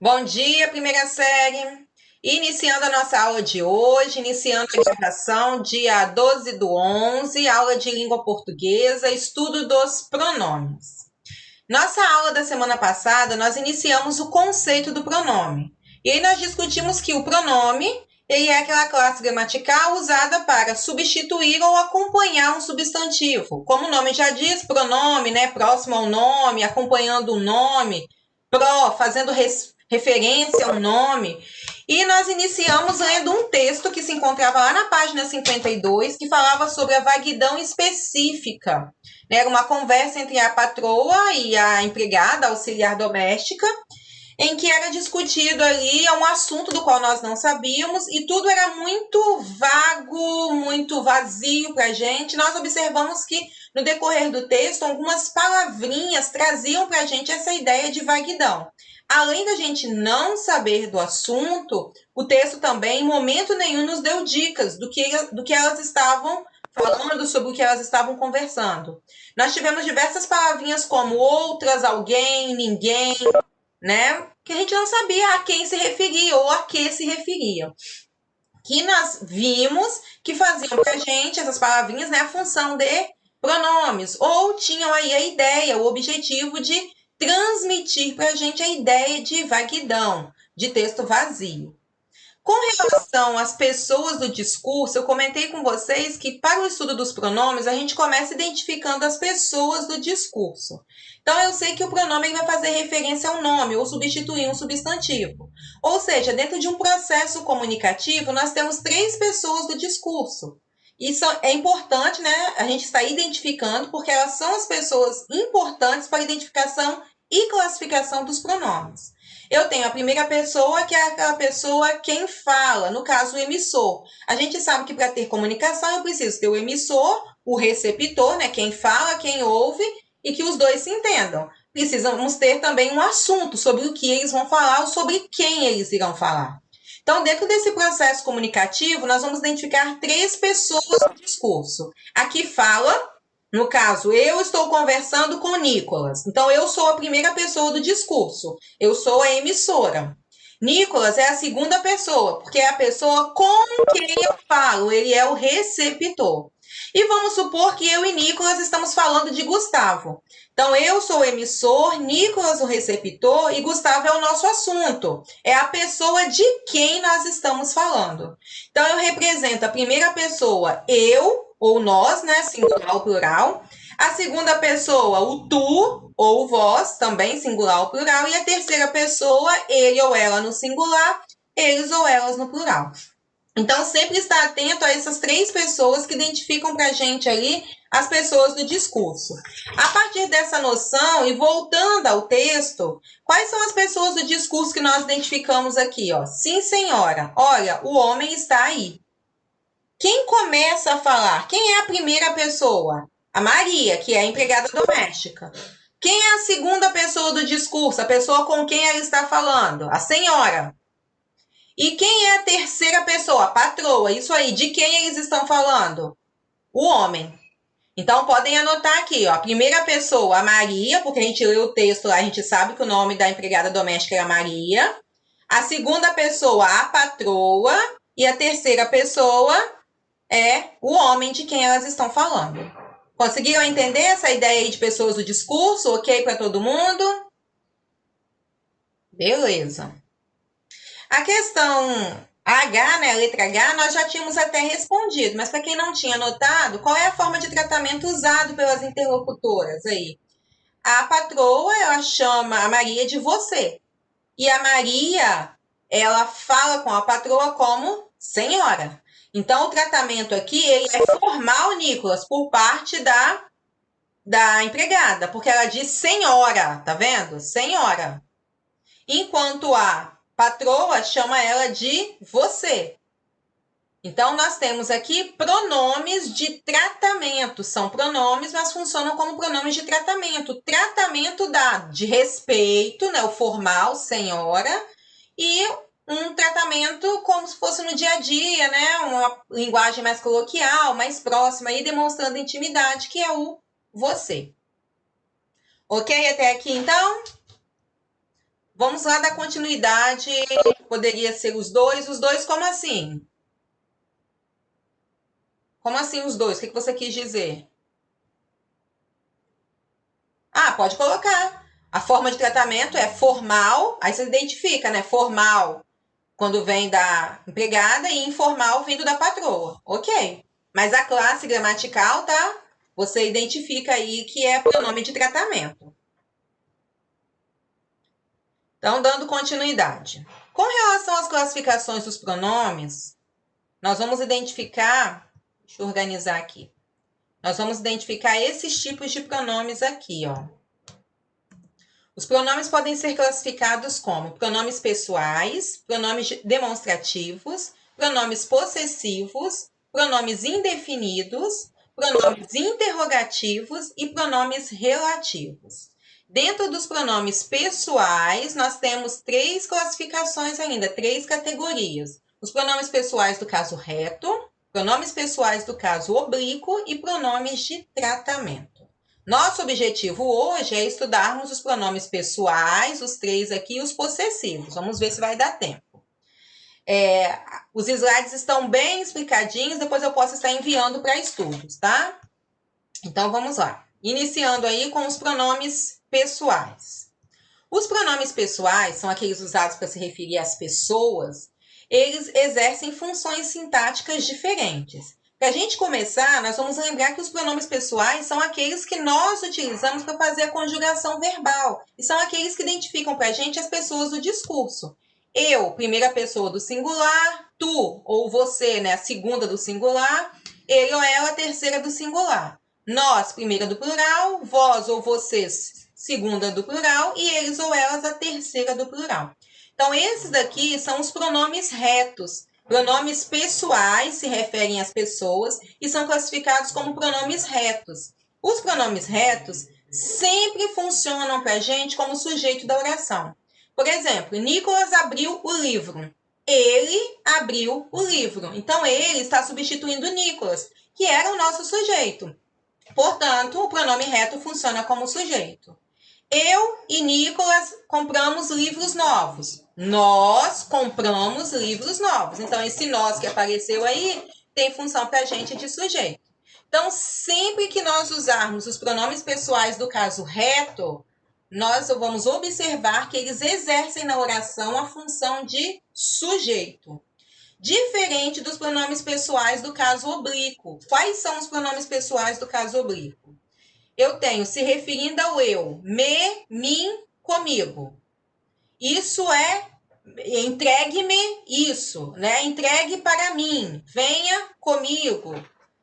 Bom dia, primeira série. Iniciando a nossa aula de hoje, iniciando a gravação, dia 12/11, aula de língua portuguesa, estudo dos pronomes. Nossa aula da semana passada, nós iniciamos o conceito do pronome. E aí nós discutimos que o pronome, ele é aquela classe gramatical usada para substituir ou acompanhar um substantivo. Como o nome já diz, pronome, né, próximo ao nome, acompanhando o nome, fazendo referência ao nome. E nós iniciamos lendo um texto que se encontrava lá na página 52, que falava sobre a vaguidão específica. Era uma conversa entre a patroa e a empregada auxiliar doméstica, em que era discutido ali um assunto do qual nós não sabíamos e tudo era muito vago, muito vazio para a gente. Nós observamos que no decorrer do texto algumas palavrinhas traziam para a gente essa ideia de vaguidão. Além da gente não saber do assunto, o texto também, em momento nenhum, nos deu dicas do que elas estavam falando, sobre o que elas estavam conversando. Nós tivemos diversas palavrinhas como outras, alguém, ninguém, né? Que a gente não sabia a quem se referia ou a que se referia. Que nós vimos que faziam pra gente, essas palavrinhas, né, a função de pronomes, ou tinham aí a ideia, o objetivo de transmitir pra gente a ideia de vaguidão, de texto vazio. Com relação às pessoas do discurso, eu comentei com vocês que para o estudo dos pronomes, a gente começa identificando as pessoas do discurso. Então, eu sei que o pronome vai fazer referência ao nome ou substituir um substantivo. Ou seja, dentro de um processo comunicativo, nós temos três pessoas do discurso. Isso é importante, né? A gente está identificando, porque elas são as pessoas importantes para a identificação e classificação dos pronomes. Eu tenho a primeira pessoa, que é aquela pessoa quem fala, no caso, o emissor. A gente sabe que para ter comunicação eu preciso ter o emissor, o receptor, né, quem fala, quem ouve, e que os dois se entendam. Precisamos ter também um assunto sobre o que eles vão falar ou sobre quem eles irão falar. Então, dentro desse processo comunicativo, nós vamos identificar três pessoas no discurso. A que fala, no caso, eu estou conversando com o Nicolas. Então, eu sou a primeira pessoa do discurso. Eu sou a emissora. Nicolas é a segunda pessoa, porque é a pessoa com quem eu falo. Ele é o receptor. E vamos supor que eu e Nicolas estamos falando de Gustavo. Então, eu sou o emissor, Nicolas o receptor e Gustavo é o nosso assunto. É a pessoa de quem nós estamos falando. Então, eu represento a primeira pessoa, eu, ou nós, né, singular ou plural. A segunda pessoa, o tu ou vós, também singular ou plural. E a terceira pessoa, ele ou ela no singular, eles ou elas no plural. Então, sempre está atento a essas três pessoas que identificam para a gente ali as pessoas do discurso. A partir dessa noção, e voltando ao texto, quais são as pessoas do discurso que nós identificamos aqui? Ó? Sim, senhora. Olha, o homem está aí. Quem começa a falar? Quem é a primeira pessoa? A Maria, que é a empregada doméstica. Quem é a segunda pessoa do discurso? A pessoa com quem ela está falando? A senhora. E quem é a terceira pessoa? A patroa. Isso aí, de quem eles estão falando? O homem. Então, podem anotar aqui, ó. A primeira pessoa, a Maria, porque a gente leu o texto lá, a gente sabe que o nome da empregada doméstica era Maria. A segunda pessoa, a patroa. E a terceira pessoa é o homem de quem elas estão falando. Conseguiram entender essa ideia aí de pessoas do discurso? Ok para todo mundo? Beleza. A questão H, né, a letra H, nós já tínhamos até respondido, mas para quem não tinha notado, qual é a forma de tratamento usado pelas interlocutoras aí? A patroa, ela chama a Maria de você. E a Maria, ela fala com a patroa como senhora. Então, o tratamento aqui ele é formal, Nicolas, por parte da empregada, porque ela diz senhora, tá vendo? Senhora. Enquanto a patroa chama ela de você. Então, nós temos aqui pronomes de tratamento. São pronomes, mas funcionam como pronomes de tratamento. Tratamento de respeito, né, o formal, senhora, e um tratamento como se fosse no dia a dia, né, uma linguagem mais coloquial, mais próxima, aí demonstrando intimidade, que é o você. Ok até aqui, então? Vamos lá dar continuidade. Poderia ser os dois. Os dois como assim? Como assim os dois? O que você quis dizer? Ah, pode colocar. A forma de tratamento é formal, aí você identifica, né? Formal quando vem da empregada e informal vindo da patroa. Ok. Mas a classe gramatical, tá? Você identifica aí que é pronome de tratamento. Então, dando continuidade. Com relação às classificações dos pronomes, nós vamos identificar. Deixa eu organizar aqui. Nós vamos identificar esses tipos de pronomes aqui, ó. Os pronomes podem ser classificados como pronomes pessoais, pronomes demonstrativos, pronomes possessivos, pronomes indefinidos, pronomes interrogativos e pronomes relativos. Dentro dos pronomes pessoais, nós temos três classificações ainda, três categorias. Os pronomes pessoais do caso reto, pronomes pessoais do caso oblíquo e pronomes de tratamento. Nosso objetivo hoje é estudarmos os pronomes pessoais, os três aqui, e os possessivos. Vamos ver se vai dar tempo. Os slides estão bem explicadinhos, depois eu posso estar enviando para estudos, tá? Então, vamos lá. Iniciando aí com os pronomes pessoais. Os pronomes pessoais são aqueles usados para se referir às pessoas. Eles exercem funções sintáticas diferentes. Para a gente começar, nós vamos lembrar que os pronomes pessoais são aqueles que nós utilizamos para fazer a conjugação verbal. E são aqueles que identificam para a gente as pessoas do discurso. Eu, primeira pessoa do singular, tu ou você, né, a segunda do singular, ele ou ela, a terceira do singular. Nós, primeira do plural, vós ou vocês, segunda do plural, e eles ou elas, a terceira do plural. Então, esses daqui são os pronomes retos. Pronomes pessoais se referem às pessoas e são classificados como pronomes retos. Os pronomes retos sempre funcionam para a gente como sujeito da oração. Por exemplo, Nicolas abriu o livro. Ele abriu o livro. Então, ele está substituindo Nicolas, que era o nosso sujeito. Portanto, o pronome reto funciona como sujeito. Eu e Nicolas compramos livros novos. Nós compramos livros novos. Então, esse nós que apareceu aí tem função para a gente de sujeito. Então, sempre que nós usarmos os pronomes pessoais do caso reto, nós vamos observar que eles exercem na oração a função de sujeito. Diferente dos pronomes pessoais do caso oblíquo. Quais são os pronomes pessoais do caso oblíquo? Eu tenho se referindo ao eu, me, mim, comigo. Isso é entregue-me isso, né? Entregue para mim, venha comigo.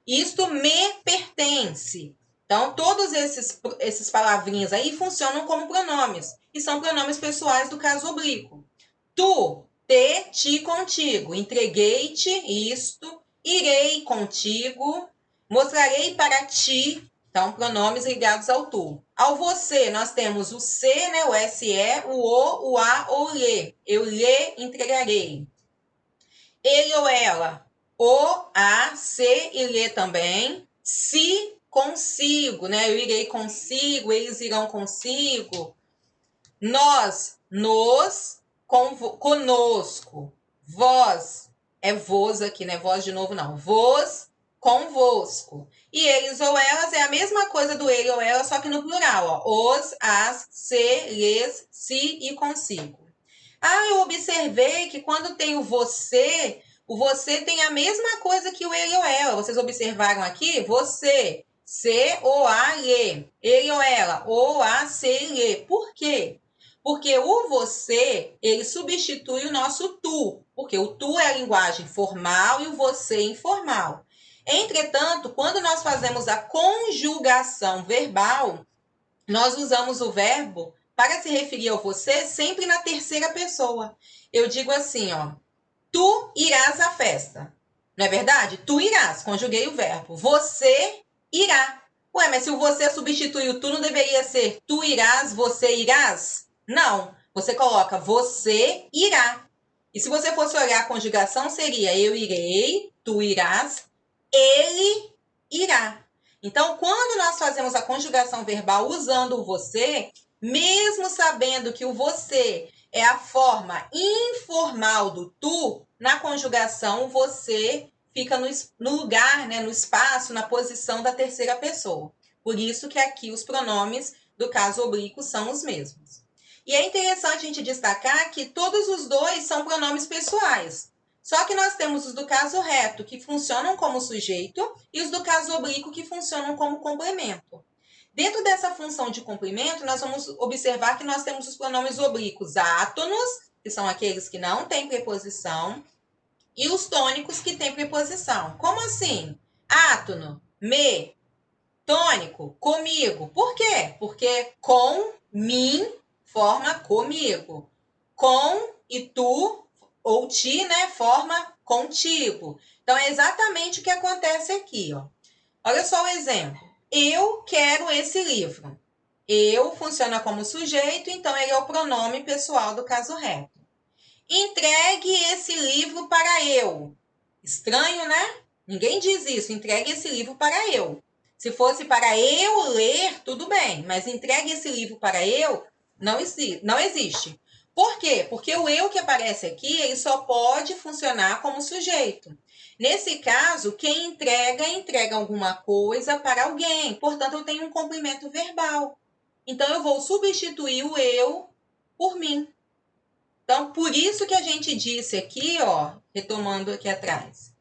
Isto me pertence. Então, todos esses palavrinhas aí funcionam como pronomes e são pronomes pessoais do caso oblíquo. Tu, te, ti, contigo. Entreguei-te isto, irei contigo, mostrarei para ti. Então, pronomes ligados ao tu. Ao você, nós temos o se, né, o se, o a ou lhe. Eu lhe entregarei. Ele ou ela, o, a, se e lhe também. Se consigo, né? Eu irei consigo, eles irão consigo. Nós, nos, conosco. Vós, é vos aqui, né? Vós de novo não. Vos, convosco. E eles ou elas é a mesma coisa do ele ou ela, só que no plural, ó. Os, as, se, lhes, se e consigo. Ah, eu observei que quando tem o você tem a mesma coisa que o ele ou ela. Vocês observaram aqui? Você, se ou a, lhe. Ele ou ela, ou a, se, lhe. Por quê? Porque o você, ele substitui o nosso tu, porque o tu é a linguagem formal e o você informal. Entretanto, quando nós fazemos a conjugação verbal, nós usamos o verbo para se referir ao você sempre na terceira pessoa. Eu digo assim, ó, tu irás à festa. Não é verdade? Tu irás, conjuguei o verbo. Você irá. Ué, mas se o você substitui o tu, não deveria ser tu irás, você irás? Não. Você coloca você irá. E se você fosse olhar a conjugação, seria eu irei, tu irás, ele irá. Então, quando nós fazemos a conjugação verbal usando o você, mesmo sabendo que o você É a forma informal do tu. Na conjugação, você fica no lugar, né, no espaço, na posição da terceira pessoa. Por isso que aqui os pronomes do caso oblíquo são os mesmos. E é interessante a gente destacar que todos os dois são pronomes pessoais. Só que nós temos os do caso reto, que funcionam como sujeito, e os do caso oblíquo, que funcionam como complemento. Dentro dessa função de complemento, nós vamos observar que nós temos os pronomes oblíquos átonos, que são aqueles que não têm preposição, e os tônicos que têm preposição. Como assim? Átono, me, tônico, comigo. Por quê? Porque com, mim, forma comigo. Com e tu, ou ti, né, forma contigo. Então, é exatamente o que acontece aqui, ó. Olha só o exemplo. Eu quero esse livro. Eu funciona como sujeito, então ele é o pronome pessoal do caso reto. Entregue esse livro para eu. Estranho, né? Ninguém diz isso. Entregue esse livro para eu. Se fosse para eu ler, tudo bem. Mas entregue esse livro para eu, não existe. Por quê? Porque o eu que aparece aqui, ele só pode funcionar como sujeito. Nesse caso, quem entrega alguma coisa para alguém. Portanto, eu tenho um complemento verbal. Então, eu vou substituir o eu por mim. Então, por isso que a gente disse aqui, ó, retomando aqui atrás,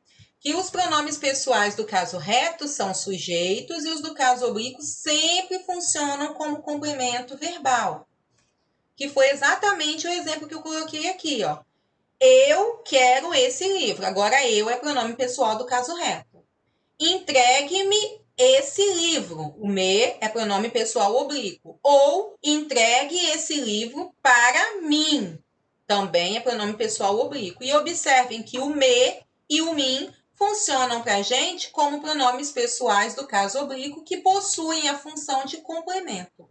que os pronomes pessoais do caso reto são sujeitos e os do caso oblíquo sempre funcionam como complemento verbal. Que foi exatamente o exemplo que eu coloquei aqui, ó. Eu quero esse livro. Agora, eu é pronome pessoal do caso reto. Entregue-me esse livro. O me é pronome pessoal oblíquo. Ou entregue esse livro para mim. Também é pronome pessoal oblíquo. E observem que o me e o mim funcionam para a gente como pronomes pessoais do caso oblíquo que possuem a função de complemento.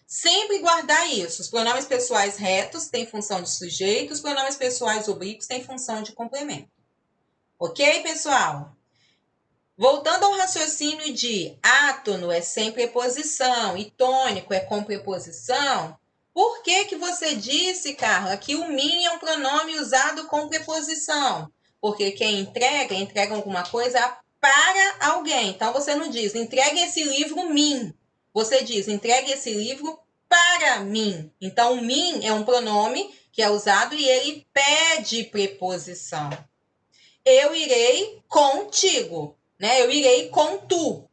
Sempre guardar isso. Os pronomes pessoais retos têm função de sujeito, os pronomes pessoais oblíquos têm função de complemento. Ok, pessoal? Voltando ao raciocínio de átono é sem preposição e tônico é com preposição, por que você disse, Carla, que o mim é um pronome usado com preposição? Porque quem entrega alguma coisa para alguém. Então, você não diz, entregue esse livro mim. Você diz, entregue esse livro para mim. Então, o mim é um pronome que é usado e ele pede preposição. Eu irei contigo, né? Eu irei com tu.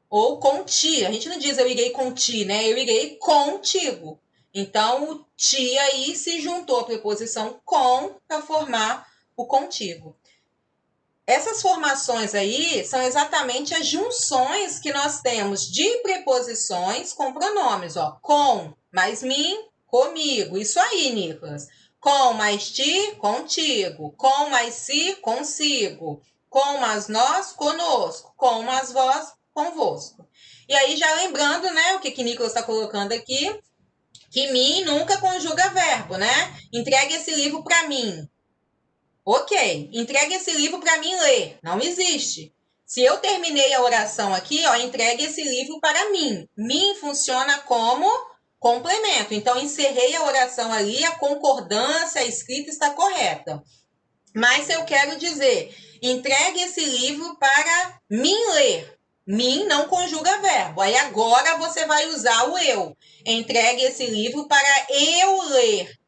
Ou com ti. A gente não diz eu irei com ti, né? Eu irei contigo. Então, o ti aí se juntou a preposição com para formar o contigo. Essas formações aí são exatamente as junções que nós temos de preposições com pronomes, ó. Com mais mim, comigo. Isso aí, Nicolas. Com mais ti, contigo. Com mais si, consigo. Com mais nós, conosco. Com mais vós, convosco. E aí, já lembrando, né, o que Nicolas está colocando aqui, que mim nunca conjuga verbo, né? Entregue esse livro para mim. Ok, entregue esse livro para mim ler. Não existe. Se eu terminei a oração aqui, ó, entregue esse livro para mim. Mim funciona como complemento. Então, encerrei a oração ali, a concordância, a escrita está correta. Mas se eu quero dizer, entregue esse livro para mim ler. Mim não conjuga verbo. Aí agora você vai usar o eu. Entregue esse livro para eu ler.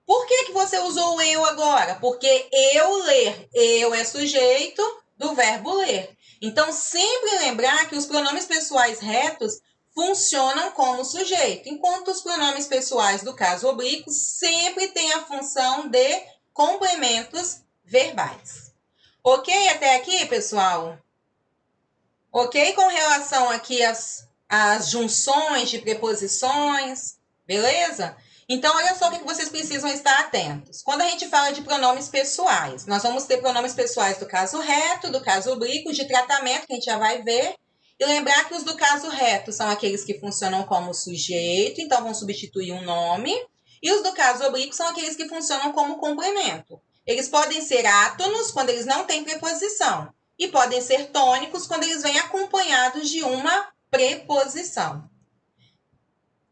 Por que você usou o eu agora? Porque eu ler. Eu é sujeito do verbo ler. Então, sempre lembrar que os pronomes pessoais retos funcionam como sujeito, enquanto os pronomes pessoais do caso oblíquo sempre têm a função de complementos verbais. Ok até aqui, pessoal? Ok com relação aqui às junções de preposições, beleza? Então, olha só o que vocês precisam estar atentos. Quando a gente fala de pronomes pessoais, nós vamos ter pronomes pessoais do caso reto, do caso oblíquo, de tratamento, que a gente já vai ver. E lembrar que os do caso reto são aqueles que funcionam como sujeito, então vão substituir um nome. E os do caso oblíquo são aqueles que funcionam como complemento. Eles podem ser átonos quando eles não têm preposição. E podem ser tônicos quando eles vêm acompanhados de uma preposição.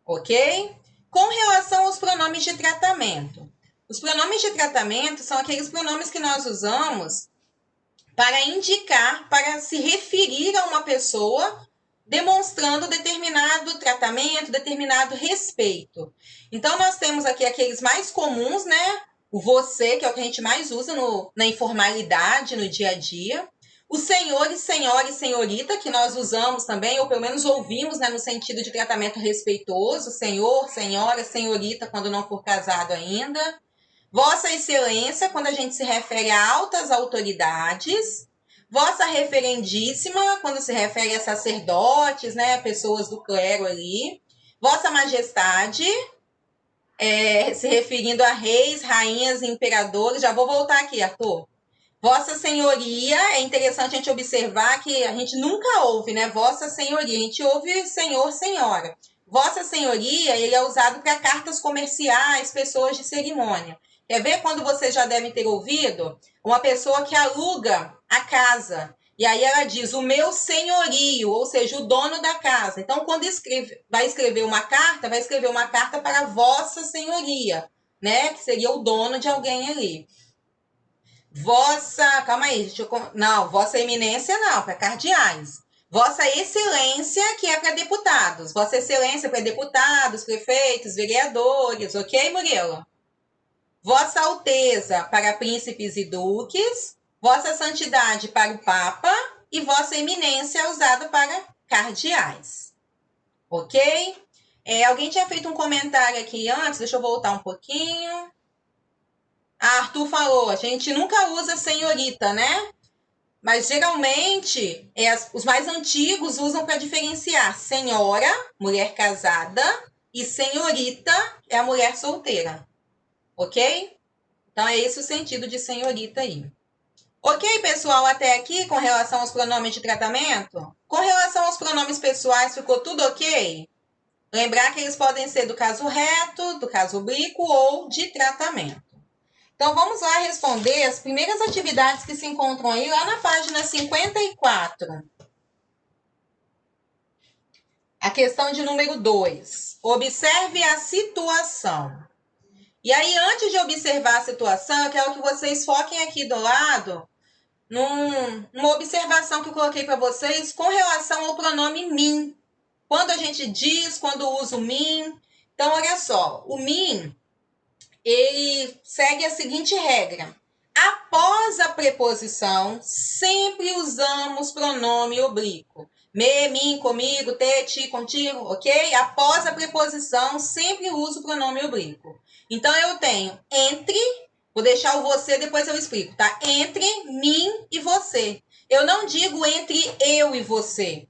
Ok? Com relação aos pronomes de tratamento. Os pronomes de tratamento são aqueles pronomes que nós usamos para indicar, para se referir a uma pessoa, demonstrando determinado tratamento, determinado respeito. Então, nós temos aqui aqueles mais comuns, né? O você, que é o que a gente mais usa na informalidade, no dia a dia. O senhor e senhora e senhorita, que nós usamos também, ou pelo menos ouvimos, né, no sentido de tratamento respeitoso, senhor, senhora, senhorita, quando não for casado ainda. Vossa Excelência, quando a gente se refere a altas autoridades. Vossa Reverendíssima, quando se refere a sacerdotes, né, pessoas do clero ali. Vossa Majestade, se referindo a reis, rainhas, imperadores. Já vou voltar aqui, Arthur. Vossa Senhoria, é interessante a gente observar que a gente nunca ouve, né? Vossa Senhoria, a gente ouve Senhor, Senhora. Vossa Senhoria, ele é usado para cartas comerciais, pessoas de cerimônia. Quer ver quando vocês já devem ter ouvido? Uma pessoa que aluga a casa. E aí ela diz, o meu senhorio, ou seja, o dono da casa. Então, quando vai escrever uma carta, vai escrever uma carta para Vossa Senhoria, né? Que seria o dono de alguém ali. Calma aí, não, Vossa Eminência não, para cardeais. Vossa Excelência, que é para deputados. Vossa Excelência para deputados, prefeitos, vereadores, ok, Murilo? Vossa Alteza para príncipes e duques. Vossa Santidade para o Papa. E Vossa Eminência usado para cardeais. Ok? Alguém tinha feito um comentário aqui antes, deixa eu voltar um pouquinho. Arthur falou, a gente nunca usa senhorita, né? Mas geralmente os mais antigos usam para diferenciar senhora, mulher casada, e senhorita é a mulher solteira. Ok? Então é esse o sentido de senhorita aí. Ok, pessoal, até aqui com relação aos pronomes de tratamento? Com relação aos pronomes pessoais, ficou tudo ok? Lembrar que eles podem ser do caso reto, do caso oblíquo ou de tratamento. Então, vamos lá responder as primeiras atividades que se encontram aí lá na página 54. A questão de número 2. Observe a situação. E aí, antes de observar a situação, eu quero que vocês foquem aqui do lado numa observação que eu coloquei para vocês com relação ao pronome mim. Quando a gente diz, quando usa o mim. Então, olha só, o mim, ele segue a seguinte regra. Após a preposição, sempre usamos pronome oblíquo. Me, mim, comigo, te, ti, contigo, ok? Após a preposição, sempre uso o pronome oblíquo. Então, eu tenho entre, vou deixar o você, depois eu explico, tá? Entre mim e você. Eu não digo entre eu e você.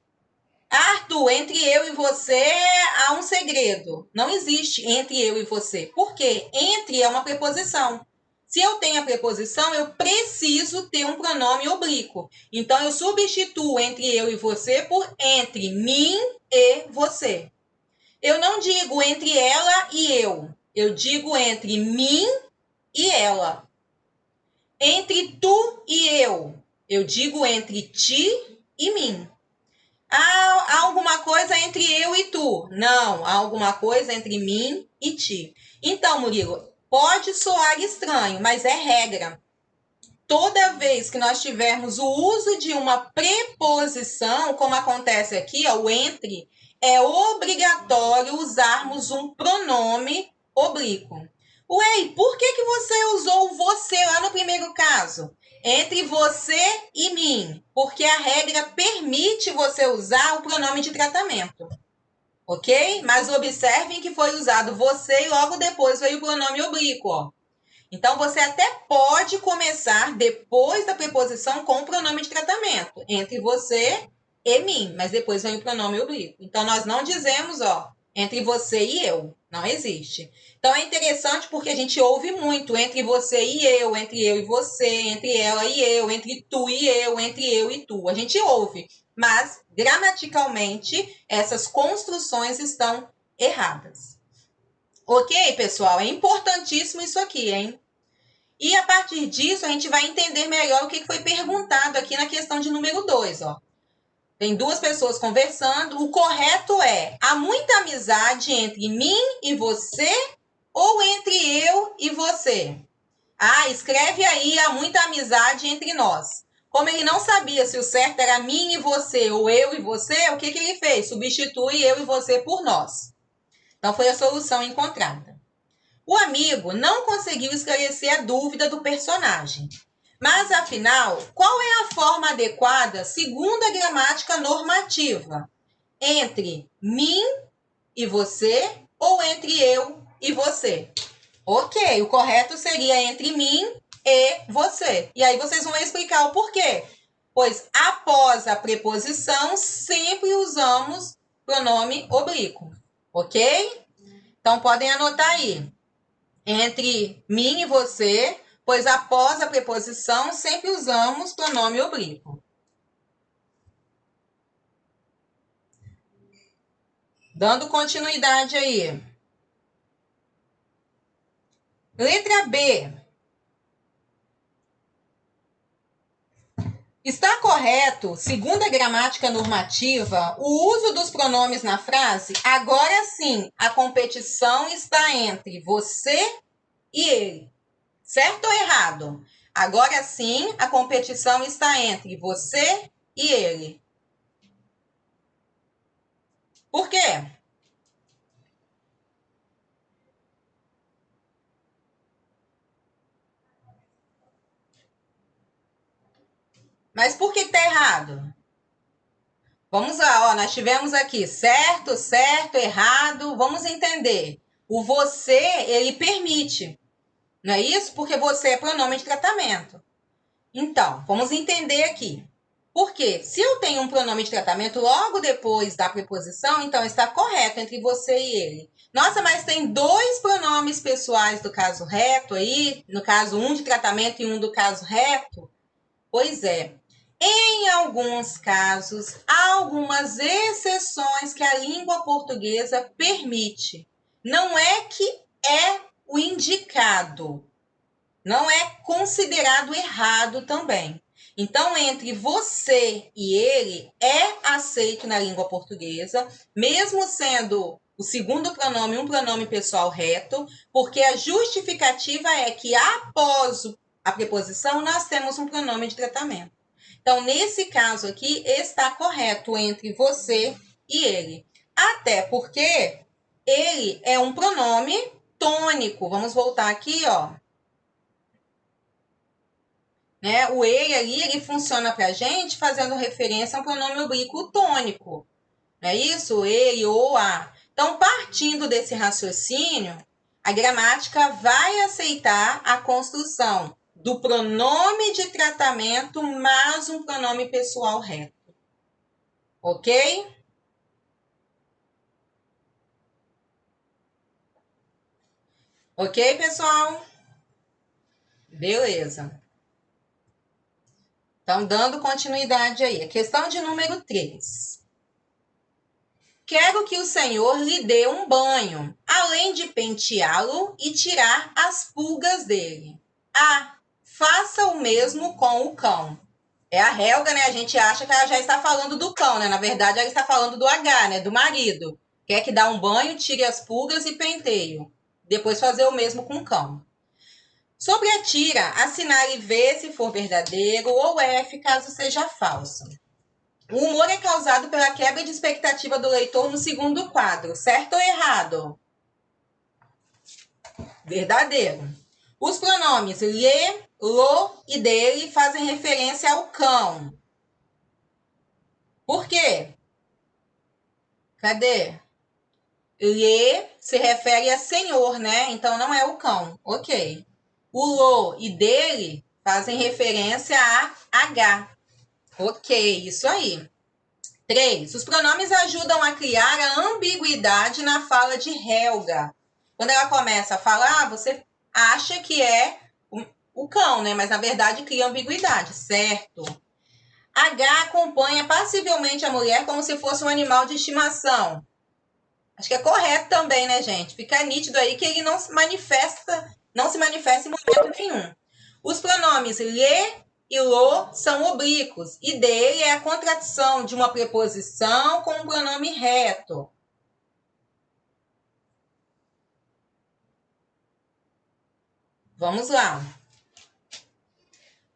Arthur, entre eu e você há um segredo. Não existe entre eu e você. Por quê? Entre é uma preposição. Se eu tenho a preposição, eu preciso ter um pronome oblíquo. Então, eu substituo entre eu e você por entre mim e você. Eu não digo entre ela e eu. Eu digo entre mim e ela. Entre tu e eu. Eu digo entre ti e mim. Há alguma coisa entre eu e tu? Não, há alguma coisa entre mim e ti. Então, Murilo, pode soar estranho, mas é regra. Toda vez que nós tivermos o uso de uma preposição, como acontece aqui, ó, o entre, é obrigatório usarmos um pronome oblíquo. Ué, por que você usou o você lá no primeiro caso? Entre você e mim, porque a regra permite você usar o pronome de tratamento. Ok? Mas observem que foi usado você e logo depois veio o pronome oblíquo, ó. Então, você até pode começar depois da preposição com o pronome de tratamento, entre você e mim, mas depois vem o pronome oblíquo. Então, nós não dizemos, ó, entre você e eu. Não existe. Então, é interessante porque a gente ouve muito entre você e eu, entre eu e você, entre ela e eu, entre tu e eu, entre eu e tu. A gente ouve, mas gramaticalmente essas construções estão erradas. Ok, pessoal? É importantíssimo isso aqui, hein? E a partir disso, a gente vai entender melhor o que foi perguntado aqui na questão de número 2, ó. Tem duas pessoas conversando. O correto é: há muita amizade entre mim e você ou entre eu e você? Ah, escreve aí: há muita amizade entre nós. Como ele não sabia se o certo era mim e você ou eu e você, o que ele fez? Substitui eu e você por nós. Então foi a solução encontrada. O amigo não conseguiu esclarecer a dúvida do personagem. Mas, afinal, qual é a forma adequada segundo a gramática normativa? Entre mim e você ou entre eu e você? Ok, o correto seria entre mim e você. E aí vocês vão explicar o porquê. Pois após a preposição, sempre usamos pronome oblíquo. Ok? Então podem anotar aí. Entre mim e você, pois após a preposição, sempre usamos pronome oblíquo. Dando continuidade aí. Letra B. Está correto, segundo a gramática normativa, o uso dos pronomes na frase? Agora sim, a competição está entre você e ele. Certo ou errado? Agora sim, a competição está entre você e ele. Por quê? Mas por que está errado? Vamos lá, ó, nós tivemos aqui certo, certo, errado. Vamos entender. O você, ele permite. Não é isso? Porque você é pronome de tratamento. Então, vamos entender aqui. Porque se eu tenho um pronome de tratamento logo depois da preposição, então está correto entre você e ele. Nossa, mas tem dois pronomes pessoais do caso reto aí, no caso um de tratamento e um do caso reto? Pois é. Em alguns casos, há algumas exceções que a língua portuguesa permite. Não é que é o indicado, não é considerado errado também. Então, entre você e ele é aceito na língua portuguesa, mesmo sendo o segundo pronome um pronome pessoal reto, porque a justificativa é que após a preposição nós temos um pronome de tratamento. Então, nesse caso aqui, está correto entre você e ele. Até porque ele é um pronome tônico. Vamos voltar aqui, ó. Né? O ele ali, ele funciona para a gente fazendo referência a um pronome oblíquo tônico. Não é isso? Ele ou a. Então, partindo desse raciocínio, a gramática vai aceitar a construção do pronome de tratamento mais um pronome pessoal reto. Ok? Ok, pessoal? Beleza. Então, dando continuidade aí. A questão de número 3. Quero que o senhor lhe dê um banho, além de penteá-lo e tirar as pulgas dele. Ah, faça o mesmo com o cão. É a Helga, né? A gente acha que ela já está falando do cão, né? Na verdade, ela está falando do H, né? Do marido. Quer que dá um banho, tire as pulgas e penteio. Depois fazer o mesmo com o cão. Sobre a tira, assinale V se for verdadeiro ou F caso seja falso. O humor é causado pela quebra de expectativa do leitor no segundo quadro, certo ou errado? Verdadeiro. Os pronomes lhe, lo e dele fazem referência ao cão. Por quê? Cadê? Lhe se refere a senhor, né? Então não é o cão. Ok. O lo e dele fazem referência a H. Ok, isso aí. 3. Os pronomes ajudam a criar a ambiguidade na fala de Helga. Quando ela começa a falar, você acha que é o cão, né? Mas na verdade cria ambiguidade, certo? H acompanha passivelmente a mulher como se fosse um animal de estimação. Acho que é correto também, né, gente? Fica nítido aí que ele não se manifesta em momento nenhum. Os pronomes lhe e lo são oblíquos. E dele é a contração de uma preposição com um pronome reto. Vamos lá.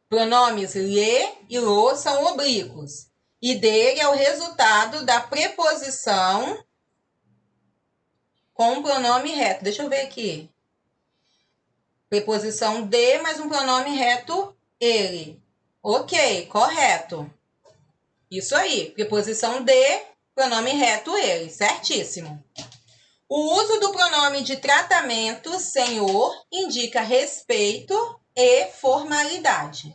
Pronomes lhe e lo são oblíquos. E dele é o resultado da preposição com um pronome reto. Deixa eu ver aqui. Preposição de, mais um pronome reto, ele. Ok, correto. Isso aí. Preposição de, pronome reto, ele. Certíssimo. O uso do pronome de tratamento senhor indica respeito e formalidade.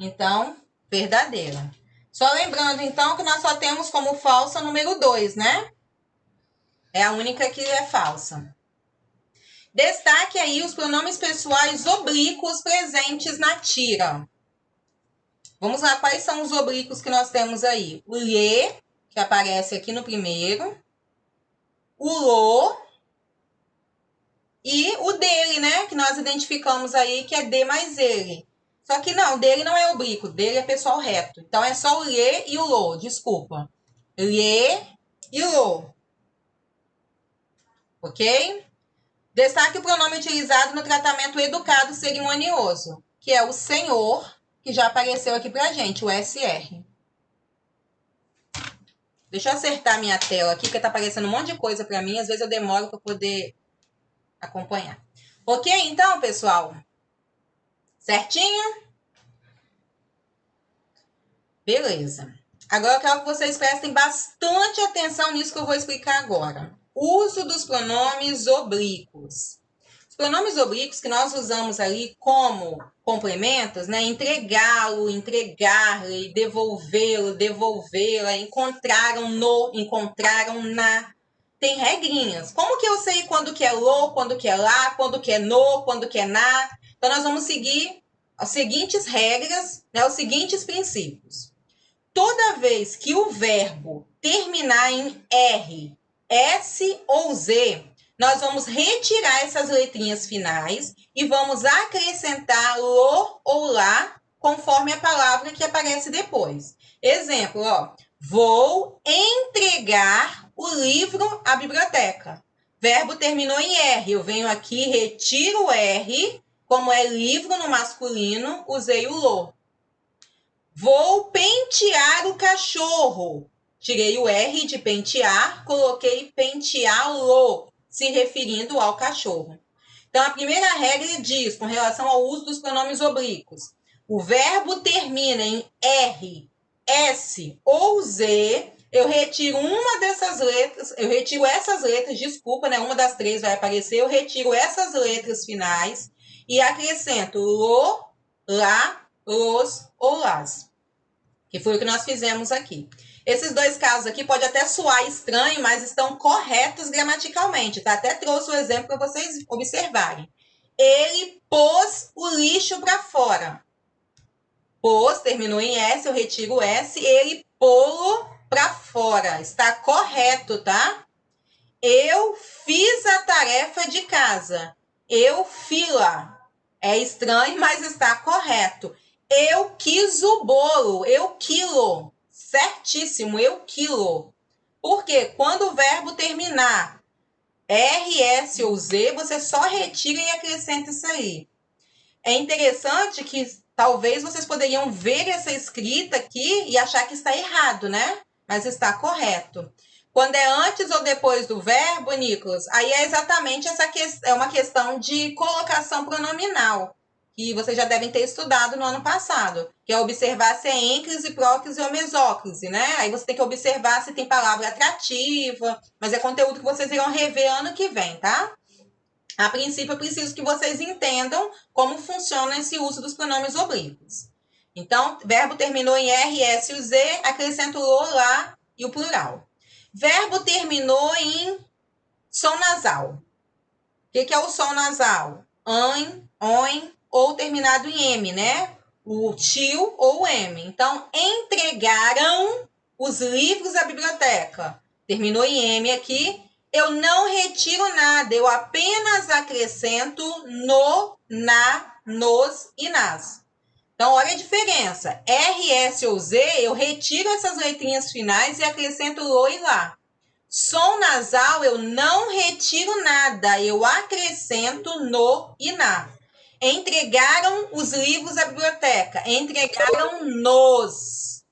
Então, verdadeira. Só lembrando, então, que nós só temos como falsa número 2, né? É a única que é falsa. Destaque aí os pronomes pessoais oblíquos presentes na tira. Vamos lá, quais são os oblíquos que nós temos aí? O lhe, que aparece aqui no primeiro. O lo. E o dele, né? Que nós identificamos aí, que é de mais ele. Só que não, dele não é oblíquo, dele é pessoal reto. Então é só o lhe e o lo, desculpa. Lhe e lo. Ok? Destaque o pronome utilizado no tratamento educado cerimonioso, que é o senhor, que já apareceu aqui pra gente, o SR. Deixa eu acertar minha tela aqui, porque tá aparecendo um monte de coisa pra mim, às vezes eu demoro para poder acompanhar. Ok, então, pessoal? Certinho? Beleza. Agora eu quero que vocês prestem bastante atenção nisso que eu vou explicar agora. Uso dos pronomes oblíquos. Os pronomes oblíquos que nós usamos ali como complementos, né? Entregá-lo, entregar-lhe, devolvê-lo, devolvê-la, encontraram no, encontraram na. Tem regrinhas. Como que eu sei quando que é lo, quando que é lá, quando que é no, quando que é na? Então, nós vamos seguir as seguintes regras, né? Os seguintes princípios. Toda vez que o verbo terminar em R, S ou Z, nós vamos retirar essas letrinhas finais e vamos acrescentar lo ou lá, conforme a palavra que aparece depois. Exemplo, ó. Vou entregar o livro à biblioteca. Verbo terminou em R. Eu venho aqui, retiro o R. Como é livro no masculino, usei o lo. Vou pentear o cachorro. Tirei o R de pentear, coloquei penteá-lo, se referindo ao cachorro. Então, a primeira regra diz, com relação ao uso dos pronomes oblíquos, o verbo termina em R, S ou Z, eu retiro uma dessas letras, eu retiro essas letras, desculpa, né? Uma das três vai aparecer, eu retiro essas letras finais e acrescento lo, lá, los ou las. Que foi o que nós fizemos aqui. Esses dois casos aqui pode até soar estranho, mas estão corretos gramaticalmente, tá? Até trouxe o exemplo para vocês observarem. Ele pôs o lixo para fora. Pôs, terminou em S, eu retiro o S. Ele pô-lo para fora. Está correto, tá? Eu fiz a tarefa de casa. Eu fila. É estranho, mas está correto. Eu quis o bolo. Eu quilo. Certíssimo, eu quilo. Porque quando o verbo terminar R, S ou Z, você só retira e acrescenta isso aí. É interessante que talvez vocês poderiam ver essa escrita aqui e achar que está errado, né? Mas está correto. Quando é antes ou depois do verbo, Nicolas, aí é exatamente essa é uma questão de colocação pronominal, que vocês já devem ter estudado no ano passado, que é observar se é ênclise, próclise ou mesóclise, né? Aí você tem que observar se tem palavra atrativa, mas é conteúdo que vocês irão rever ano que vem, tá? A princípio, eu preciso que vocês entendam como funciona esse uso dos pronomes oblíquos. Então, verbo terminou em R, S e o Z, acrescento o, lá e o plural. Verbo terminou em som nasal. O que é o som nasal? An, on ou terminado em M, né? O tio ou o M. Então, entregaram os livros à biblioteca. Terminou em M aqui. Eu não retiro nada, eu apenas acrescento no, na, nos e nas. Então, olha a diferença. R, S ou Z, eu retiro essas letrinhas finais e acrescento lo e lá. Som nasal, eu não retiro nada, eu acrescento no e na. Entregaram os livros à biblioteca, entregaram-nos.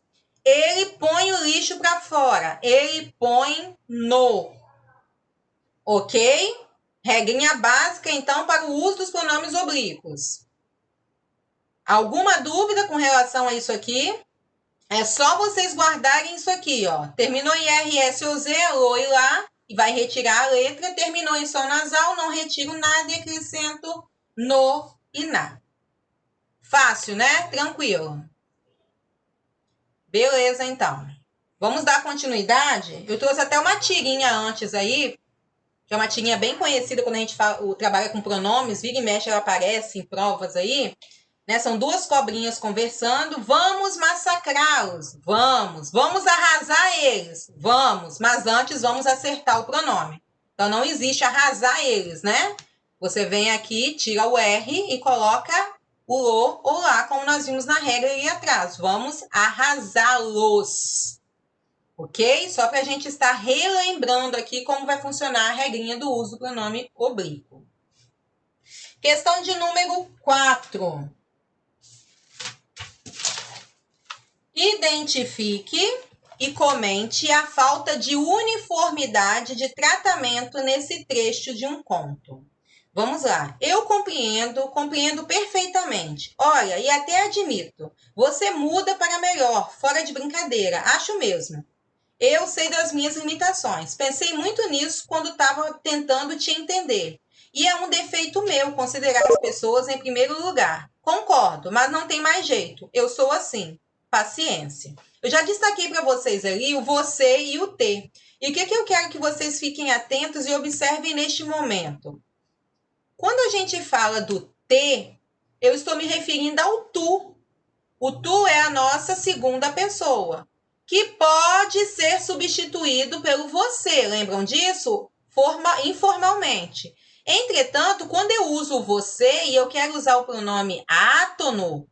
Ele põe o lixo para fora, ele põe no. Ok? Regrinha básica, então, para o uso dos pronomes oblíquos. Alguma dúvida com relação a isso aqui? É só vocês guardarem isso aqui, ó. Terminou em R, S ou Z, lo e lá, e vai retirar a letra. Terminou em som nasal, não retiro nada e acrescento no e na. Fácil, né? Tranquilo. Beleza, então. Vamos dar continuidade? Eu trouxe até uma tirinha antes aí, que é uma tirinha bem conhecida quando a gente trabalha com pronomes. Vira e mexe, ela aparece em provas aí. Né? São duas cobrinhas conversando. Vamos massacrá-los. Vamos arrasar eles. Vamos, mas antes vamos acertar o pronome. Então não existe arrasar eles, né? Você vem aqui, tira o R e coloca o lo ou lá, como nós vimos na regra ali atrás. Vamos arrasá-los. Ok? Só para a gente estar relembrando aqui como vai funcionar a regrinha do uso do pronome oblíquo. Questão de número 4. Identifique e comente a falta de uniformidade de tratamento nesse trecho de um conto. Vamos lá. Eu compreendo perfeitamente. Olha, e até admito, você muda para melhor, fora de brincadeira, acho mesmo. Eu sei das minhas limitações. Pensei muito nisso quando estava tentando te entender. E é um defeito meu considerar as pessoas em primeiro lugar. Concordo, mas não tem mais jeito. Eu sou assim. Paciência. Eu já destaquei para vocês ali o você e o ter. E o que eu quero que vocês fiquem atentos e observem neste momento? Quando a gente fala do ter, eu estou me referindo ao tu. O tu é a nossa segunda pessoa, que pode ser substituído pelo você. Lembram disso? Informalmente. Entretanto, quando eu uso o você e eu quero usar o pronome átono,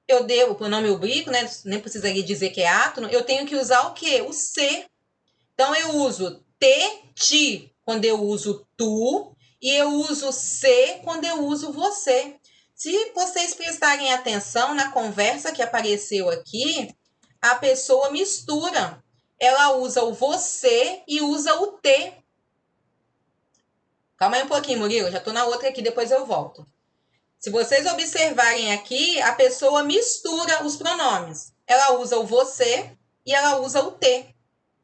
eu devo, o pronome oblíquo, né? Nem precisaria dizer que é átono, eu tenho que usar o quê? O se. Então, eu uso te, ti, quando eu uso tu, e eu uso se quando eu uso você. Se vocês prestarem atenção na conversa que apareceu aqui, a pessoa mistura. Ela usa o você e usa o te. Calma aí um pouquinho, Murilo, já estou na outra aqui, depois eu volto. Se vocês observarem aqui, a pessoa mistura os pronomes. Ela usa o você e ela usa o te.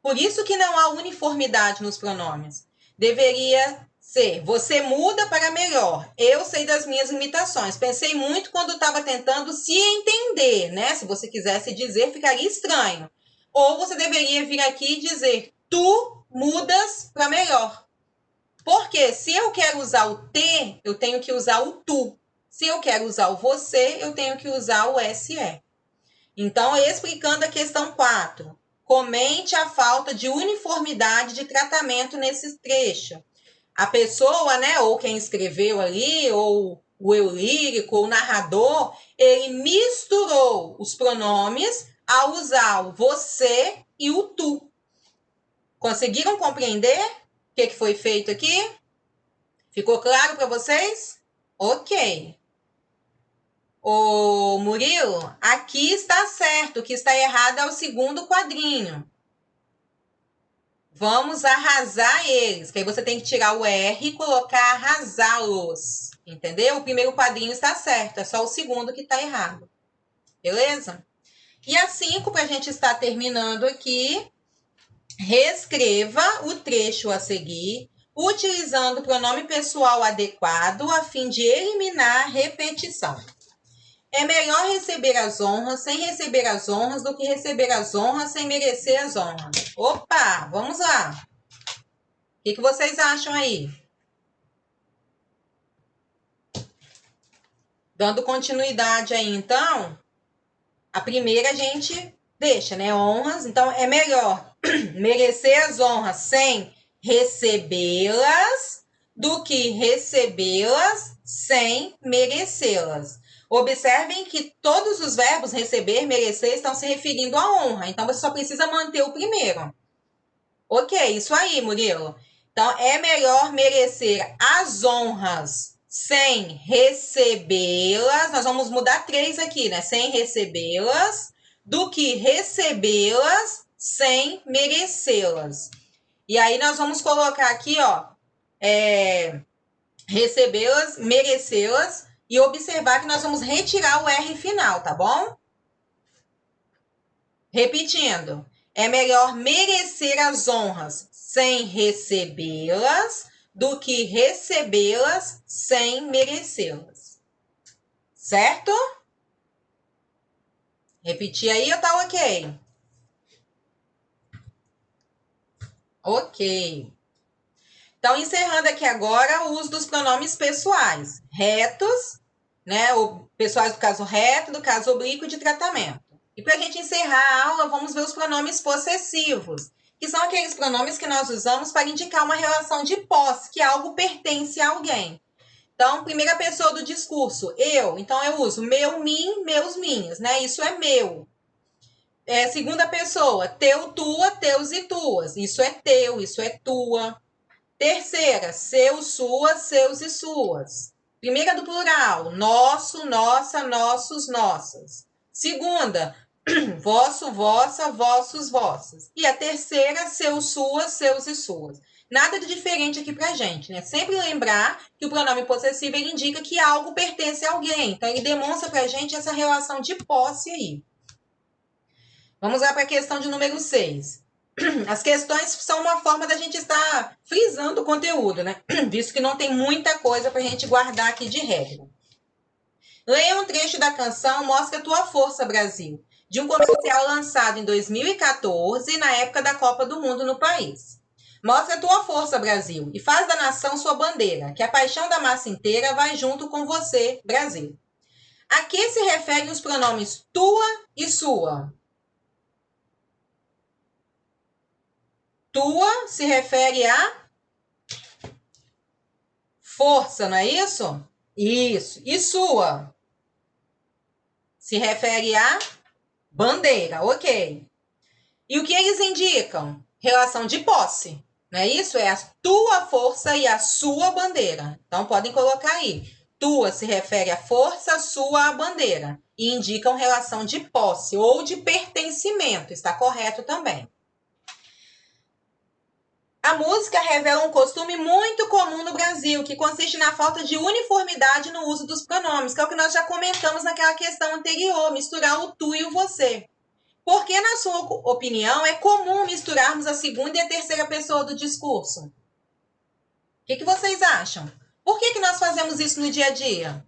Por isso que não há uniformidade nos pronomes. Deveria ser, você muda para melhor. Eu sei das minhas limitações. Pensei muito quando estava tentando se entender, né? Se você quisesse dizer, ficaria estranho. Ou você deveria vir aqui e dizer, tu mudas para melhor. Porque se eu quero usar o te, eu tenho que usar o tu. Se eu quero usar o você, eu tenho que usar o se. Então, explicando a questão 4. Comente a falta de uniformidade de tratamento nesse trecho. A pessoa, né, ou quem escreveu ali, ou o eu lírico, ou o narrador, ele misturou os pronomes ao usar o você e o tu. Conseguiram compreender o que foi feito aqui? Ficou claro para vocês? Ok. Ô, Murilo, aqui está certo, o que está errado é o segundo quadrinho. Vamos arrasar eles, que aí você tem que tirar o R e colocar arrasá-los, entendeu? O primeiro quadrinho está certo, é só o segundo que está errado, beleza? E a 5, para a gente estar terminando aqui, reescreva o trecho a seguir, utilizando o pronome pessoal adequado, a fim de eliminar a repetição. É melhor receber as honras sem receber as honras do que receber as honras sem merecer as honras. Opa, vamos lá. O que vocês acham aí? Dando continuidade aí, então, a primeira a gente deixa, né? Honras. Então, é melhor merecer as honras sem recebê-las do que recebê-las sem merecê-las. Observem que todos os verbos receber, merecer estão se referindo à honra. Então, você só precisa manter o primeiro. Ok, isso aí, Murilo. Então, é melhor merecer as honras sem recebê-las. Nós vamos mudar 3 aqui, né? Sem recebê-las, do que recebê-las sem merecê-las. E aí, nós vamos colocar aqui, ó, recebê-las, merecê-las, e observar que nós vamos retirar o R final, tá bom? Repetindo, é melhor merecer as honras sem recebê-las do que recebê-las sem merecê-las. Certo? Repetir aí ou tá ok? Ok. Então, encerrando aqui agora o uso dos pronomes pessoais. Retos, né? Ou pessoais do caso reto, do caso oblíquo e de tratamento. E para a gente encerrar a aula, vamos ver os pronomes possessivos, que são aqueles pronomes que nós usamos para indicar uma relação de posse, que algo pertence a alguém. Então, primeira pessoa do discurso, eu. Então, eu uso meu, mim, meus, minhas, né? Isso é meu. Segunda pessoa, teu, tua, teus e tuas. Isso é teu, isso é tua. Terceira, seu, sua, seus e suas. Primeira do plural, nosso, nossa, nossos, nossas. Segunda, vosso, vossa, vossos, vossas. E a terceira, seu, suas, seus e suas. Nada de diferente aqui pra gente, né? Sempre lembrar que o pronome possessivo ele indica que algo pertence a alguém. Então, ele demonstra pra gente essa relação de posse aí. Vamos lá para a questão de número 6. As questões são uma forma da gente estar frisando o conteúdo, né? Visto que não tem muita coisa para a gente guardar aqui de regra. Leia um trecho da canção Mostra Tua Força, Brasil, de um comercial lançado em 2014, na época da Copa do Mundo no país. Mostra tua força, Brasil, e faz da nação sua bandeira, que a paixão da massa inteira vai junto com você, Brasil. A que se referem os pronomes tua e sua? Tua se refere a força, não é isso? Isso. E sua? Se refere a bandeira, ok. E o que eles indicam? Relação de posse, não é isso? É a tua força e a sua bandeira. Então, podem colocar aí. Tua se refere à força, sua à bandeira. E indicam relação de posse ou de pertencimento. Está correto também. A música revela um costume muito comum no Brasil, que consiste na falta de uniformidade no uso dos pronomes, que é o que nós já comentamos naquela questão anterior, misturar o tu e o você. Por que, na sua opinião, é comum misturarmos a segunda e a terceira pessoa do discurso? O que vocês acham? Por que nós fazemos isso no dia a dia?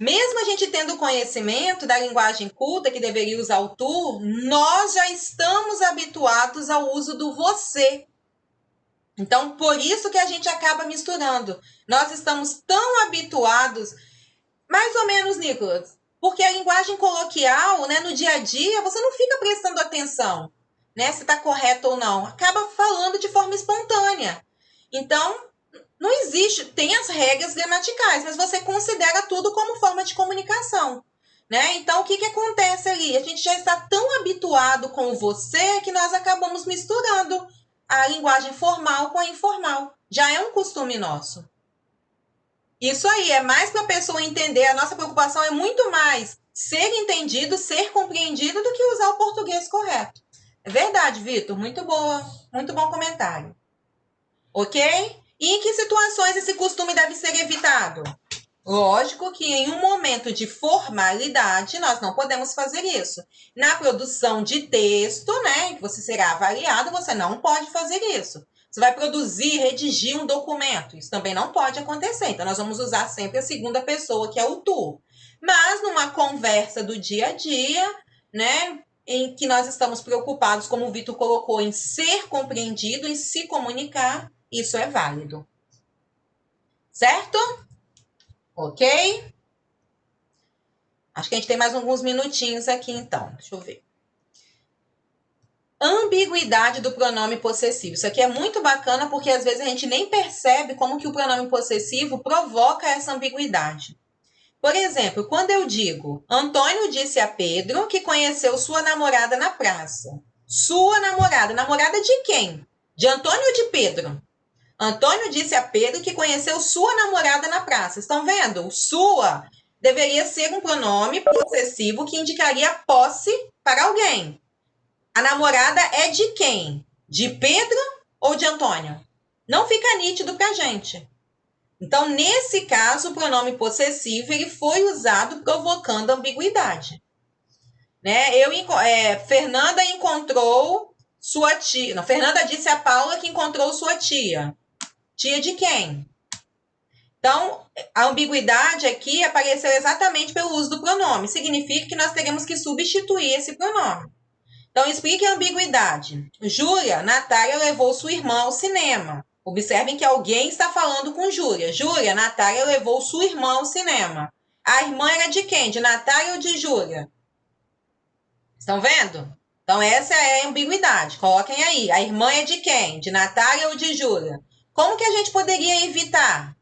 Mesmo a gente tendo conhecimento da linguagem culta, que deveria usar o tu, nós já estamos habituados ao uso do você. Então, por isso que a gente acaba misturando. Nós estamos tão habituados, mais ou menos, Nicolas, porque a linguagem coloquial, né, no dia a dia, você não fica prestando atenção, né, se está correto ou não. Acaba falando de forma espontânea. Então, não existe, tem as regras gramaticais, mas você considera tudo como forma de comunicação, né? Então, o que acontece ali? A gente já está tão habituado com o você que nós acabamos misturando a linguagem formal com a informal. Já é um costume nosso. Isso aí, é mais para a pessoa entender. A nossa preocupação é muito mais ser entendido, ser compreendido, do que usar o português correto. É verdade, Vitor. Muito boa, muito bom comentário. Ok? E em que situações esse costume deve ser evitado? Lógico que em um momento de formalidade nós não podemos fazer isso. Na produção de texto, né, que você será avaliado, você não pode fazer isso. Você vai produzir, redigir um documento, isso também não pode acontecer. Então nós vamos usar sempre a segunda pessoa, que é o tu. Mas numa conversa do dia a dia, né, em que nós estamos preocupados, como o Vitor colocou, em ser compreendido, em se comunicar, isso é válido. Certo? Ok? Acho que a gente tem mais alguns minutinhos aqui, então. Deixa eu ver. Ambiguidade do pronome possessivo. Isso aqui é muito bacana porque às vezes a gente nem percebe como que o pronome possessivo provoca essa ambiguidade. Por exemplo, quando eu digo Antônio disse a Pedro que conheceu sua namorada na praça. Sua namorada. Namorada de quem? De Antônio ou de Pedro? Antônio disse a Pedro que conheceu sua namorada na praça. Estão vendo? O sua deveria ser um pronome possessivo que indicaria posse para alguém. A namorada é de quem? De Pedro ou de Antônio? Não fica nítido para a gente. Então, nesse caso, o pronome possessivo ele foi usado provocando ambiguidade. Né? Fernanda encontrou sua tia. Não, Fernanda disse a Paula que encontrou sua tia. Tia de quem? Então, a ambiguidade aqui apareceu exatamente pelo uso do pronome. Significa que nós teremos que substituir esse pronome. Então, explique a ambiguidade. Júlia, Natália levou sua irmã ao cinema. Observem que alguém está falando com Júlia. Júlia, Natália levou sua irmã ao cinema. A irmã era de quem? De Natália ou de Júlia? Estão vendo? Então, essa é a ambiguidade. Coloquem aí. A irmã é de quem? De Natália ou de Júlia? Como que a gente poderia evitar?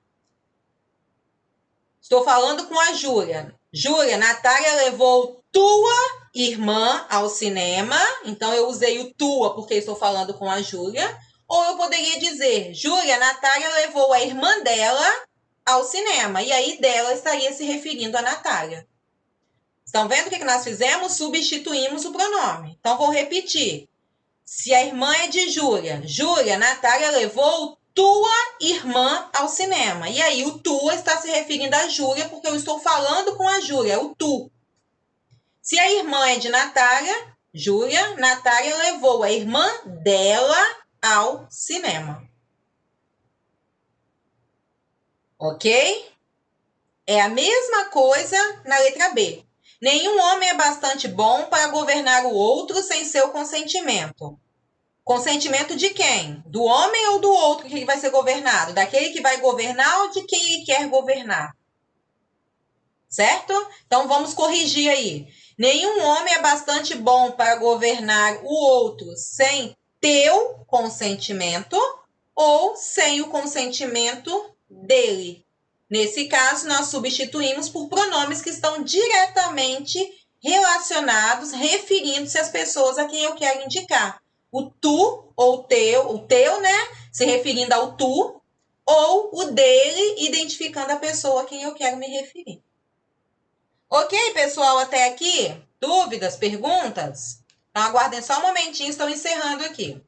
Estou falando com a Júlia. Júlia, Natália levou tua irmã ao cinema. Então, eu usei o tua porque estou falando com a Júlia. Ou eu poderia dizer, Júlia, Natália levou a irmã dela ao cinema. E aí, dela estaria se referindo a Natália. Estão vendo o que nós fizemos? Substituímos o pronome. Então, vou repetir. Se a irmã é de Júlia, Júlia, Natália levou tua irmã ao cinema. E aí, o tua está se referindo a Júlia, porque eu estou falando com a Júlia, é o tu. Se a irmã é de Natália, Júlia, Natália levou a irmã dela ao cinema. Ok? É a mesma coisa na letra B. Nenhum homem é bastante bom para governar o outro sem seu consentimento. Consentimento de quem? Do homem ou do outro que vai ser governado? Daquele que vai governar ou de quem ele quer governar? Certo? Então vamos corrigir aí. Nenhum homem é bastante bom para governar o outro sem teu consentimento ou sem o consentimento dele. Nesse caso, nós substituímos por pronomes que estão diretamente relacionados, referindo-se às pessoas a quem eu quero indicar. O tu ou o teu, né? Se referindo ao tu, ou o dele, identificando a pessoa a quem eu quero me referir. Ok, pessoal, até aqui? Dúvidas, perguntas? Então, aguardem só um momentinho, estou encerrando aqui.